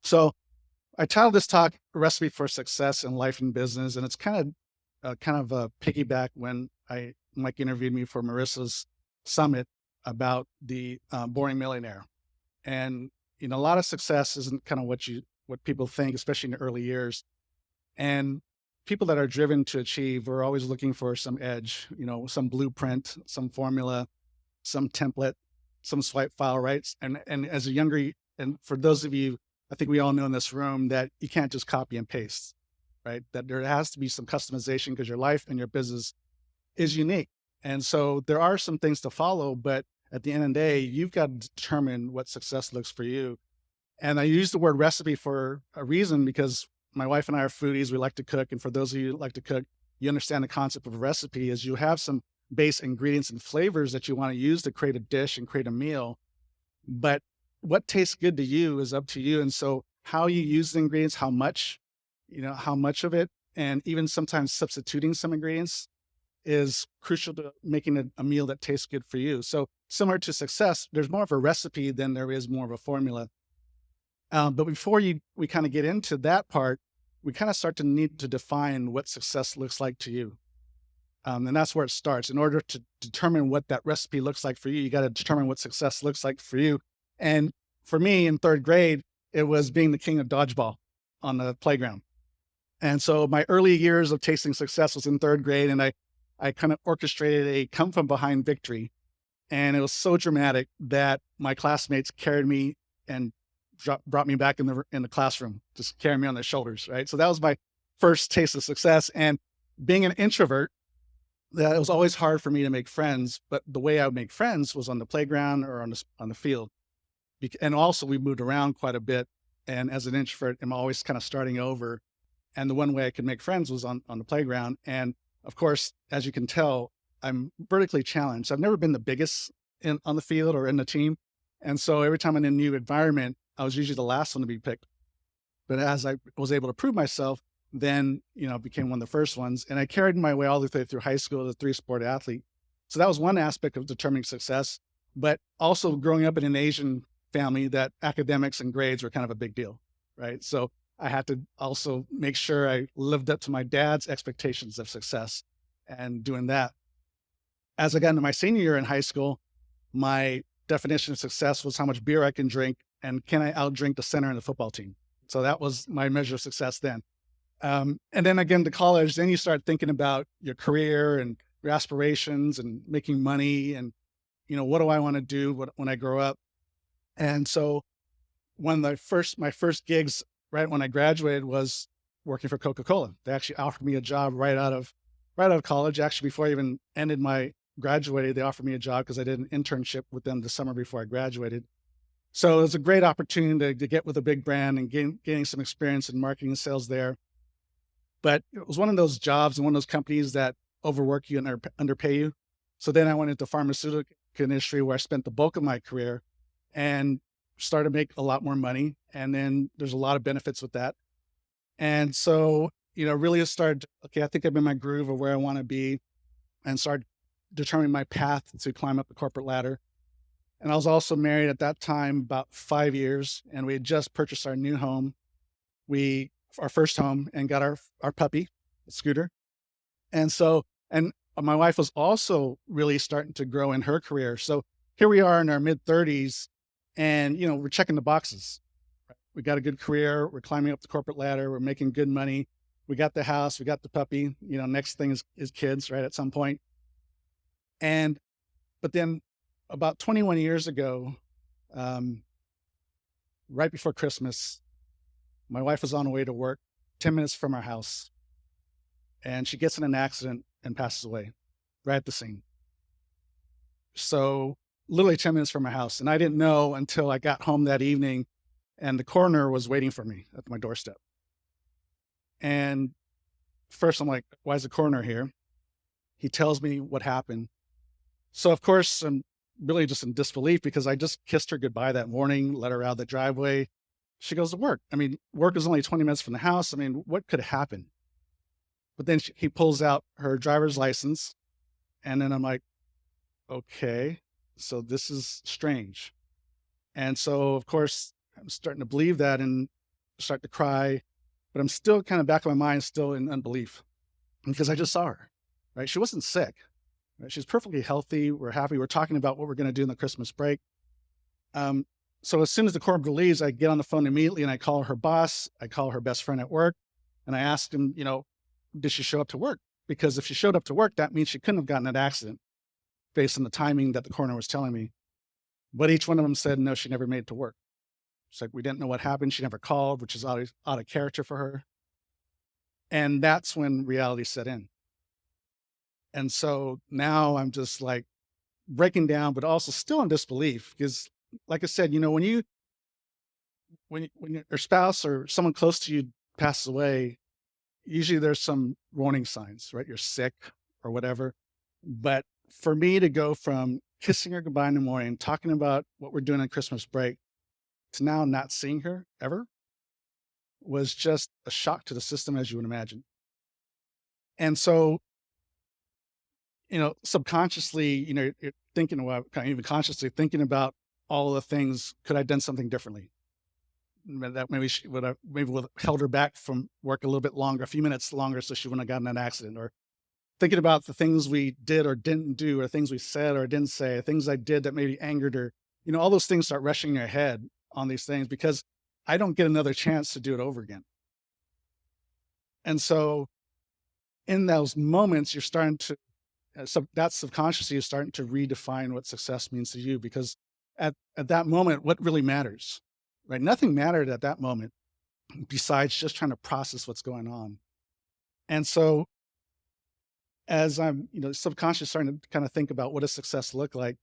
So I titled this talk "A Recipe for Success in Life and Business," and it's kind of a piggyback when Mike interviewed me for Marissa's summit about the boring millionaire. And a lot of success isn't kind of what people think, especially in the early years. And people that are driven to achieve are always looking for some edge, some blueprint, some formula, some template, some swipe file, right? And as a younger, and for those of you, I think we all know in this room that you can't just copy and paste, right? That there has to be some customization because your life and your business is unique. And so there are some things to follow, but at the end of the day, you've got to determine what success looks for you. And I use the word recipe for a reason because my wife and I are foodies. We like to cook. And for those of you that like to cook, you understand the concept of a recipe is you have some base ingredients and flavors that you want to use to create a dish and create a meal. But what tastes good to you is up to you. And so how you use the ingredients, how much of it, and even sometimes substituting some ingredients is crucial to making a meal that tastes good for you. So similar to success, there's more of a recipe than there is more of a formula. But before we kind of get into that part, we kind of start to need to define what success looks like to you. And that's where it starts. In order to determine what that recipe looks like for you, you got to determine what success looks like for you. And for me in third grade, it was being the king of dodgeball on the playground. And so my early years of tasting success was in third grade, and I kind of orchestrated a come from behind victory. And it was so dramatic that my classmates carried me and brought me back in the classroom, just carrying me on their shoulders, right? So that was my first taste of success. And being an introvert, that it was always hard for me to make friends, but the way I would make friends was on the playground or on the field. And also we moved around quite a bit. And as an introvert, I'm always kind of starting over. And the one way I could make friends was on the playground. And of course, as you can tell, I'm vertically challenged. I've never been the biggest on the field or in the team. And so every time I'm in a new environment, I was usually the last one to be picked. But as I was able to prove myself, then, became one of the first ones. And I carried my way all the way through high school as a 3-sport athlete. So that was one aspect of determining success, but also growing up in an Asian family that academics and grades were kind of a big deal, right? So I had to also make sure I lived up to my dad's expectations of success and doing that. As I got into my senior year in high school, my definition of success was how much beer I can drink and can I outdrink the center in the football team. So that was my measure of success then. And then again to college, then you start thinking about your career and your aspirations and making money and, what do I want to do when I grow up? And so one of my first gigs right when I graduated was working for Coca-Cola. They actually offered me a job right out of college. Actually, before I even ended my graduated, they offered me a job because I did an internship with them the summer before I graduated. So it was a great opportunity to get with a big brand and gaining some experience in marketing and sales there. But it was one of those jobs and one of those companies that overwork you and underpay you. So then I went into the pharmaceutical industry where I spent the bulk of my career and started to make a lot more money. And then there's a lot of benefits with that. And so, really it started, okay, I think I'm in my groove of where I want to be and started determining my path to climb up the corporate ladder. And I was also married at that time about 5 years, and we had just purchased our new home. Our first home, and got our puppy, Scooter. And so, and my wife was also really starting to grow in her career. So here we are in our mid 30s and, we're checking the boxes. We got a good career. We're climbing up the corporate ladder. We're making good money. We got the house, we got the puppy, next thing is kids, right? At some point. But then about 21 years ago, right before Christmas, my wife was on her way to work 10 minutes from our house, and she gets in an accident and passes away right at the scene. So literally 10 minutes from my house. And I didn't know until I got home that evening and the coroner was waiting for me at my doorstep. And first I'm like, why is the coroner here? He tells me what happened. So of course, I'm really just in disbelief because I just kissed her goodbye that morning, let her out of the driveway. She goes to work. I mean, work is only 20 minutes from the house. I mean, what could happen? But then he pulls out her driver's license. And then I'm like, okay, so this is strange. And so, of course, I'm starting to believe that. And start to cry, but I'm still kind of back of my mind, still in unbelief because I just saw her, right? She wasn't sick, right? She's perfectly healthy. We're happy. We're talking about what we're going to do in the Christmas break. Um, so as soon as the coworker leaves, I get on the phone immediately and I call her boss. I call her best friend at work and I asked him, did she show up to work? Because if she showed up to work, that means she couldn't have gotten an accident based on the timing that the coroner was telling me. But each one of them said, no, she never made it to work. It's like, we didn't know what happened. She never called, which is out of character for her. And that's when reality set in. And so now I'm just like breaking down, but also still in disbelief because, like I said, when your spouse or someone close to you passes away, usually there's some warning signs, right? You're sick or whatever. But for me to go from kissing her goodbye in the morning, talking about what we're doing on Christmas break, to now not seeing her ever was just a shock to the system, as you would imagine. And so, subconsciously, you're thinking about, kind of even consciously thinking about all the things. Could I have done something differently? That maybe she would have held her back from work a little bit longer, a few minutes longer, so she wouldn't have gotten in an accident. Or thinking about the things we did or didn't do, or things we said or didn't say, things I did that maybe angered her. All those things start rushing in your head on these things because I don't get another chance to do it over again. And so in those moments, you're starting to, that subconsciously is starting to redefine what success means to you because at that moment, what really matters, right? Nothing mattered at that moment besides just trying to process what's going on. And so as I'm, subconscious starting to kind of think about what does success look like,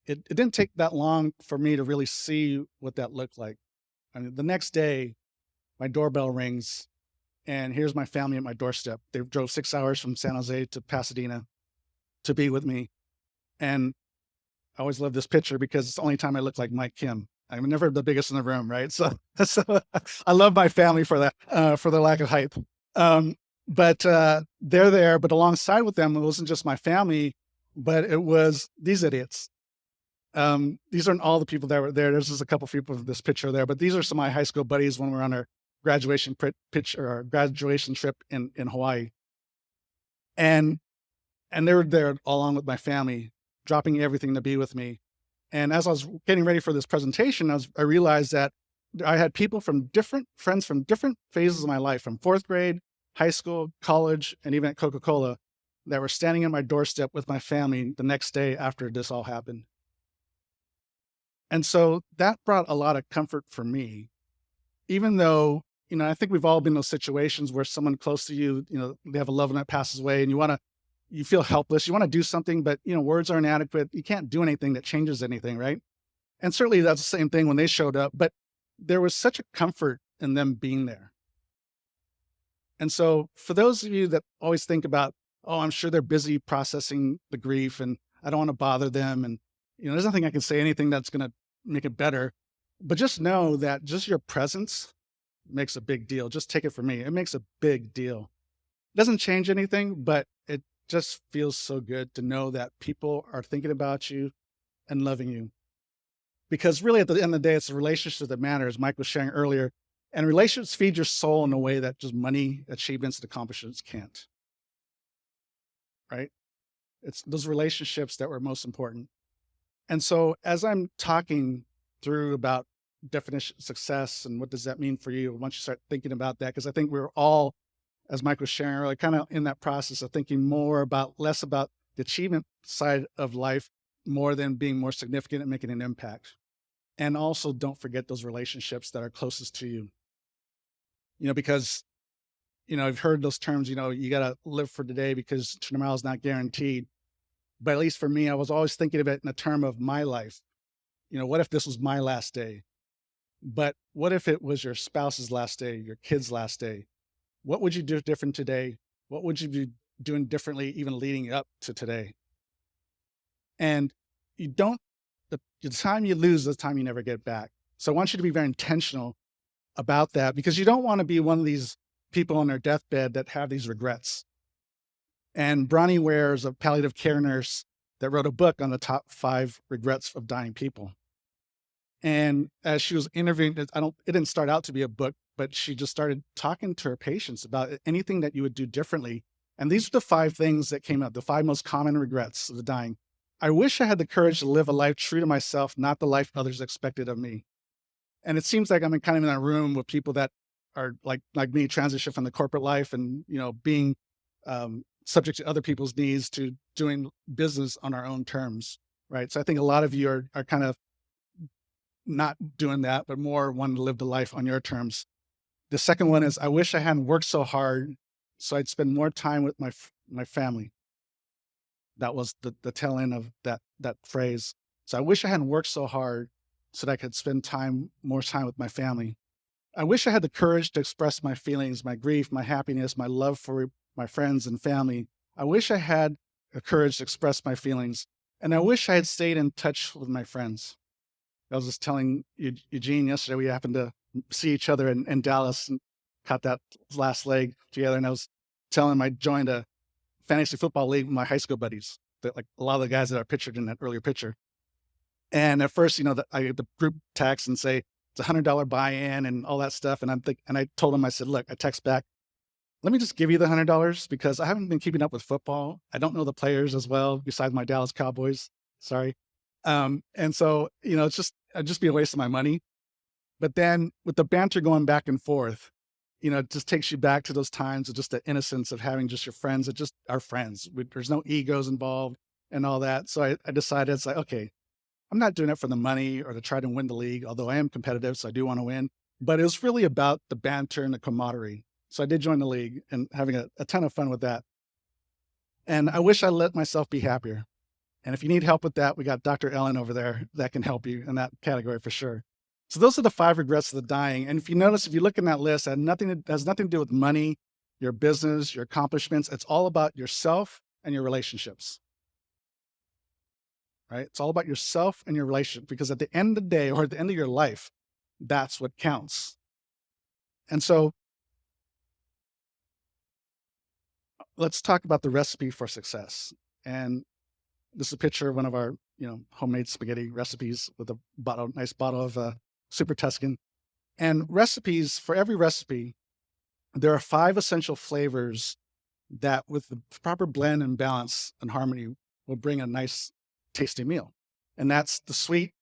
it didn't take that long for me to really see what that looked like. I mean, the next day, my doorbell rings and here's my family at my doorstep. They drove 6 hours from San Jose to Pasadena to be with me. And I always love this picture because it's the only time I look like Mike Kim. I'm never the biggest in the room, right? So, so I love my family for that, for the lack of height. But they're there, but alongside with them, it wasn't just my family, but it was these idiots. These aren't all the people that were there. There's just a couple people of this picture there, but these are some of my high school buddies when we were on our graduation or our graduation trip in Hawaii. And they were there along with my family, dropping everything to be with me. And as I was getting ready for this presentation, I realized that I had people friends from different phases of my life, from fourth grade, high school, college, and even at Coca-Cola, that were standing at my doorstep with my family the next day after this all happened. And so that brought a lot of comfort for me, even though, I think we've all been in those situations where someone close to you, they have a loved one that passes away and you feel helpless. You want to do something, but words aren't adequate. You can't do anything that changes anything, right? And certainly that's the same thing when they showed up, but there was such a comfort in them being there. And so for those of you that always think about, oh, I'm sure they're busy processing the grief and I don't want to bother them. And, there's nothing I can say, anything that's going to make it better. But just know that just your presence makes a big deal. Just take it from me. It makes a big deal. It doesn't change anything, but it just feels so good to know that people are thinking about you and loving you. Because really at the end of the day, it's the relationship that matters. Mike was sharing earlier. And relationships feed your soul in a way that just money, achievements, and accomplishments can't. Right? It's those relationships that were most important. And so as I'm talking through about definition of success and what does that mean for you, once you start thinking about that, because I think we're all, as Mike was sharing earlier, kind of in that process of thinking less about the achievement side of life, more than being more significant and making an impact. And also don't forget those relationships that are closest to you. Because, I've heard those terms, you got to live for today because tomorrow is not guaranteed. But at least for me, I was always thinking of it in a term of my life. What if this was my last day? But what if it was your spouse's last day, your kid's last day? What would you do different today? What would you be doing differently even leading up to today? And the time you lose, the time you never get back. So I want you to be very intentional about that because you don't want to be one of these people on their deathbed that have these regrets. And Bronnie Ware is a palliative care nurse that wrote a book on the top 5 regrets of dying people. And as she was interviewing, it didn't start out to be a book, but she just started talking to her patients about anything that you would do differently. And these are the five things that came up, the five most common regrets of the dying. I wish I had the courage to live a life true to myself, not the life others expected of me. And it seems like I'm in kind of in that room with people that are like me, transition from the corporate life and being subject to other people's needs to doing business on our own terms, right? So I think a lot of you are kind of not doing that, but more wanting to live the life on your terms. The second one is I wish I hadn't worked so hard, so I'd spend more time with my family. That was the tail end of that phrase. So I wish I hadn't worked so hard so that I could spend more time with my family. I wish I had the courage to express my feelings, my grief, my happiness, my love for my friends and family. I wish I had the courage to express my feelings. And I wish I had stayed in touch with my friends. I was just telling Eugene yesterday, we happened to see each other in Dallas and caught that last leg together. And I was telling him I joined a fantasy football league with my high school buddies, like a lot of the guys that are pictured in that earlier picture. And at first, I get the group text and say it's $100 buy-in and all that stuff. And I told him, I said, look, I text back, let me just give you the $100 because I haven't been keeping up with football. I don't know the players as well, besides my Dallas Cowboys. Sorry. And so, it'd just be a waste of my money. But then with the banter going back and forth, it just takes you back to those times of just the innocence of having just your friends that just are friends. There's no egos involved and all that. So I decided it's like, okay, I'm not doing it for the money or to try to win the league, although I am competitive, so I do want to win. But it was really about the banter and the camaraderie. So I did join the league and having a ton of fun with that. And I wish I let myself be happier. And if you need help with that, we got Dr. Ellen over there that can help you in that category for sure. So those are the five regrets of the dying. And if you notice, if you look in that list, it has nothing to do with money, your business, your accomplishments. It's all about yourself and your relationships, right? It's all about yourself and your relationship because at the end of the day or at the end of your life, that's what counts. And so let's talk about the recipe for success. And this is a picture of one of our, homemade spaghetti recipes with a nice bottle of Super Tuscan. And recipes, for every recipe, there are five essential flavors that with the proper blend and balance and harmony will bring a nice, tasty meal. And that's the sweet,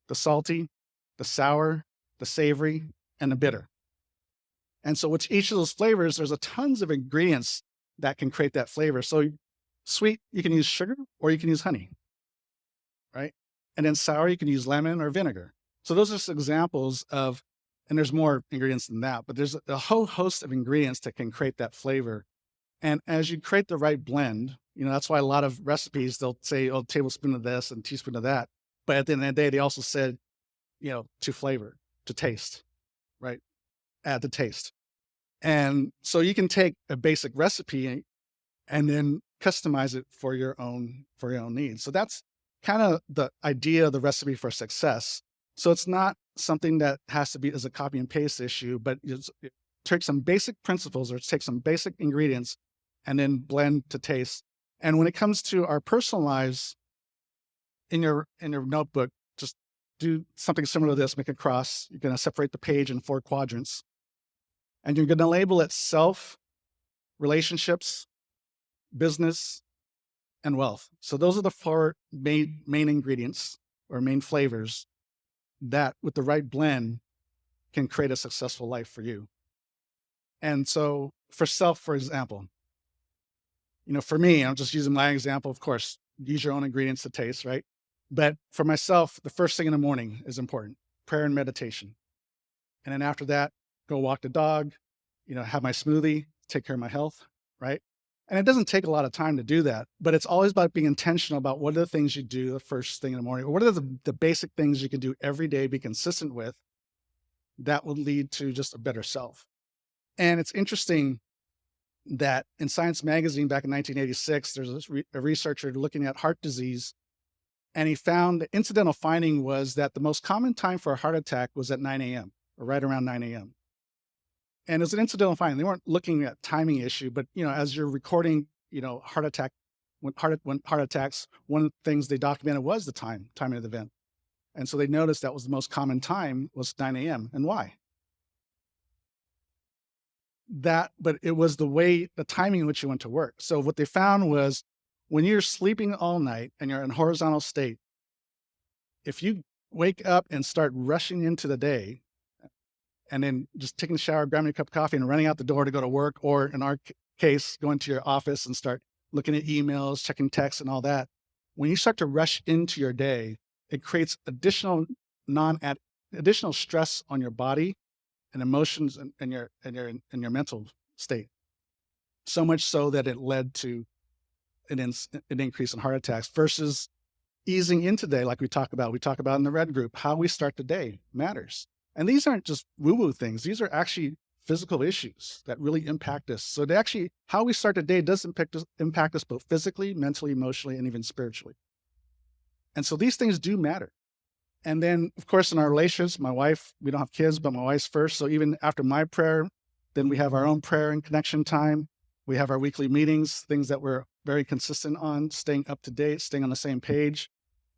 the salty, the sour, the savory, and the bitter. And so with each of those flavors, there's a tons of ingredients that can create that flavor. So sweet, you can use sugar or you can use honey, right? And then sour, you can use lemon or vinegar. So those are just examples of, and there's more ingredients than that, but there's a whole host of ingredients that can create that flavor. And as you create the right blend, that's why a lot of recipes, they'll say, oh, tablespoon of this and teaspoon of that. But at the end of the day, they also said, to flavor, to taste, right? Add the taste. And so you can take a basic recipe and then customize it for your own needs. So that's kind of the idea of the recipe for success. So it's not something that has to be as a copy and paste issue, but it takes some basic principles or take some basic ingredients and then blend to taste. And when it comes to our personal lives, in your notebook, just do something similar to this, make a cross. You're going to separate the page in 4 quadrants. And you're going to label it self, relationships, business, and wealth. So those are the 4 main ingredients or main flavors that with the right blend can create a successful life for you. And so for self, for example, for me, I'm just using my example, of course, use your own ingredients to taste, right? But for myself, the first thing in the morning is important, prayer and meditation. And then after that, go walk the dog, have my smoothie, take care of my health, right? And it doesn't take a lot of time to do that, but it's always about being intentional about what are the things you do the first thing in the morning, or what are the basic things you can do every day, be consistent with, that will lead to just a better self. And it's interesting that in Science Magazine back in 1986, there's a researcher looking at heart disease, and he found the incidental finding was that the most common time for a heart attack was at 9 a.m. or right around 9 a.m. And it was an incidental finding. They weren't looking at timing issue, but as you're recording, heart attack, when heart attacks, one of the things they documented was the timing of the event. And so they noticed that was the most common time was 9 a.m. And why? But it was the timing in which you went to work. So what they found was when you're sleeping all night and you're in horizontal state, if you wake up and start rushing into the day and then just taking a shower, grabbing a cup of coffee and running out the door to go to work, or in our case, going to your office and start looking at emails, checking texts and all that, when you start to rush into your day, it creates additional stress on your body and emotions and your mental state. So much so that it led to an increase in heart attacks versus easing into day, like we talk about in the red group. How we start the day matters. And these aren't just woo-woo things. These are actually physical issues that really impact us. So how we start the day does impact us both physically, mentally, emotionally, and even spiritually. And so these things do matter. And then, of course, in our relationships, my wife, we don't have kids, but my wife's first. So even after my prayer, then we have our own prayer and connection time. We have our weekly meetings, things that we're very consistent on, staying up to date, staying on the same page.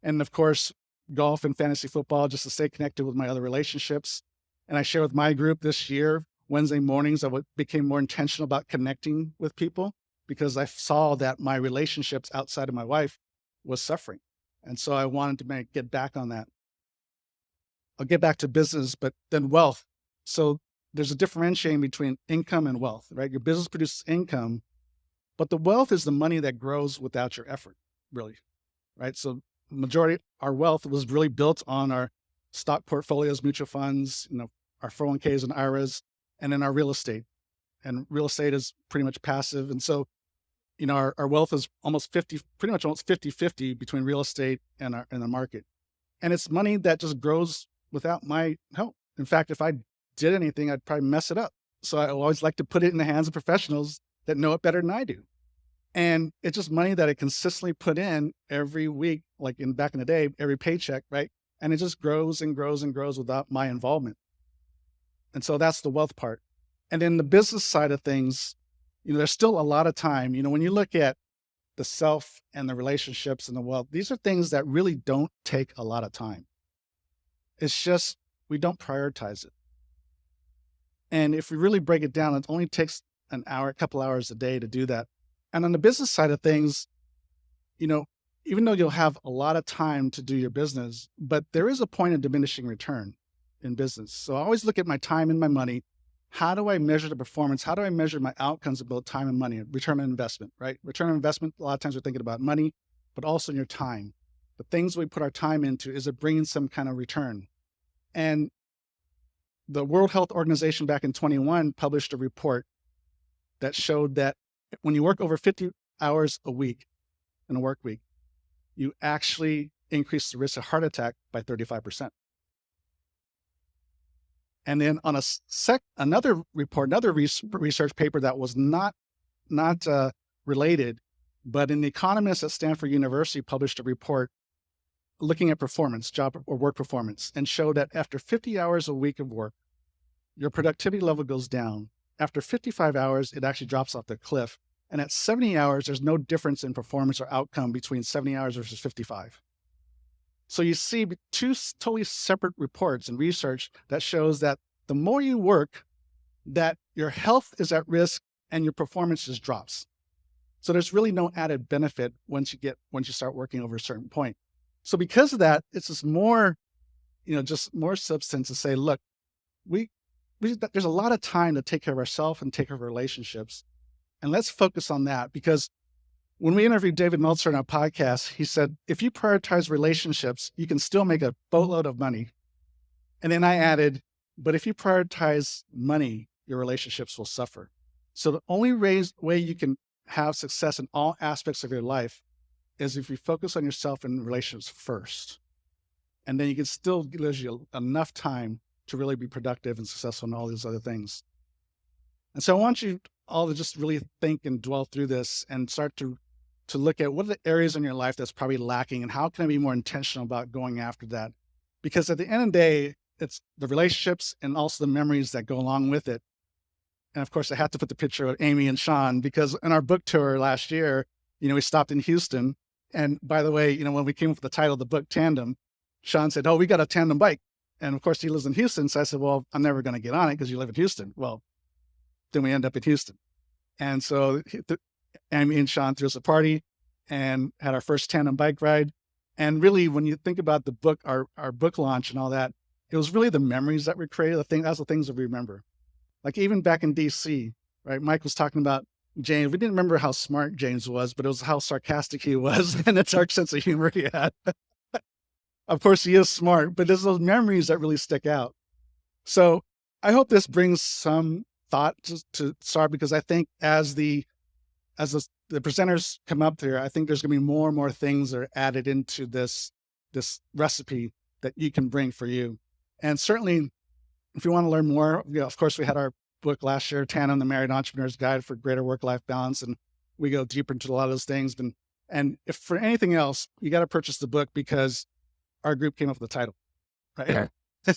And of course, golf and fantasy football, just to stay connected with my other relationships. And I share with my group this year, Wednesday mornings, I became more intentional about connecting with people because I saw that my relationships outside of my wife was suffering. And so I wanted to get back on that. I'll get back to business, but then wealth. So there's a differentiating between income and wealth, right? Your business produces income, but the wealth is the money that grows without your effort, really, right? So majority, our wealth was really built on our stock portfolios, mutual funds, our 401ks and IRAs, and then our real estate. And real estate is pretty much passive. And so, our wealth is almost 50-50 between real estate and the market. And it's money that just grows without my help. In fact, if I did anything, I'd probably mess it up. So I always like to put it in the hands of professionals that know it better than I do. And it's just money that I consistently put in every week, like back in the day, every paycheck, right? And it just grows and grows and grows without my involvement. And so that's the wealth part. And then the business side of things, there's still a lot of time. When you look at the self and the relationships and the wealth, these are things that really don't take a lot of time. It's just, we don't prioritize it. And if we really break it down, it only takes a couple hours a day to do that. And on the business side of things, even though you'll have a lot of time to do your business, but there is a point of diminishing return in business. So I always look at my time and my money. How do I measure the performance? How do I measure my outcomes of both time and money? Return on investment, right? Return on investment, a lot of times we're thinking about money, but also in your time. The things we put our time into, is it bringing some kind of return? And the World Health Organization back in 2021 published a report that showed that when you work over 50 hours a week in a work week, you actually increase the risk of heart attack by 35%. And then on another research paper that was not related, but an economist at Stanford University published a report looking at performance, job or work performance, and showed that after 50 hours a week of work, your productivity level goes down. After 55 hours, it actually drops off the cliff. And at 70 hours, there's no difference in performance or outcome between 70 hours versus 55. So you see two totally separate reports and research that shows that the more you work, that your health is at risk and your performance just drops. So there's really no added benefit once you start working over a certain point. So because of that, it's just more, just more substance to say, look, there's a lot of time to take care of ourselves and take care of our relationships. And let's focus on that, because when we interviewed David Meltzer on our podcast, he said, if you prioritize relationships, you can still make a boatload of money. And then I added, but if you prioritize money, your relationships will suffer. So the only way you can have success in all aspects of your life is if you focus on yourself and relationships first. And then you can still give you enough time to really be productive and successful in all these other things. And so I want you all to just really think and dwell through this and start to look at what are the areas in your life that's probably lacking and how can I be more intentional about going after that? Because at the end of the day, it's the relationships and also the memories that go along with it. And of course, I had to put the picture of Amy and Sean, because in our book tour last year, we stopped in Houston. And by the way, when we came up with the title of the book, Tandem, Sean said, "Oh, we got a tandem bike." And of course he lives in Houston. So I said, "Well, I'm never going to get on it because you live in Houston." Well, then we end up in Houston. And so and me and Sean threw us a party and had our first tandem bike ride. And really, when you think about the book, our book launch and all that, it was really the memories that we created. That's the things that we remember. Like even back in DC, right? Mike was talking about James. We didn't remember how smart James was, but it was how sarcastic he was and the dark sense of humor he had. Of course, he is smart, but there's those memories that really stick out. So I hope this brings some thought to start, because I think as the presenters come up here, I think there's going to be more and more things that are added into this recipe that you can bring for you. And certainly, if you want to learn more, of course, we had our book last year, Tandem, the Married Entrepreneur's Guide for Greater Work-Life Balance, and we go deeper into a lot of those things. And if for anything else, you got to purchase the book because our group came up with the title, right? Okay.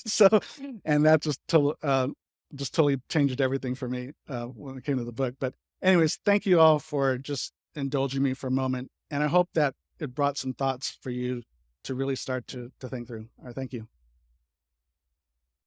So, and that just totally changed everything for me when it came to the book. But anyways, thank you all for just indulging me for a moment. And I hope that it brought some thoughts for you to really start to think through. All right, thank you.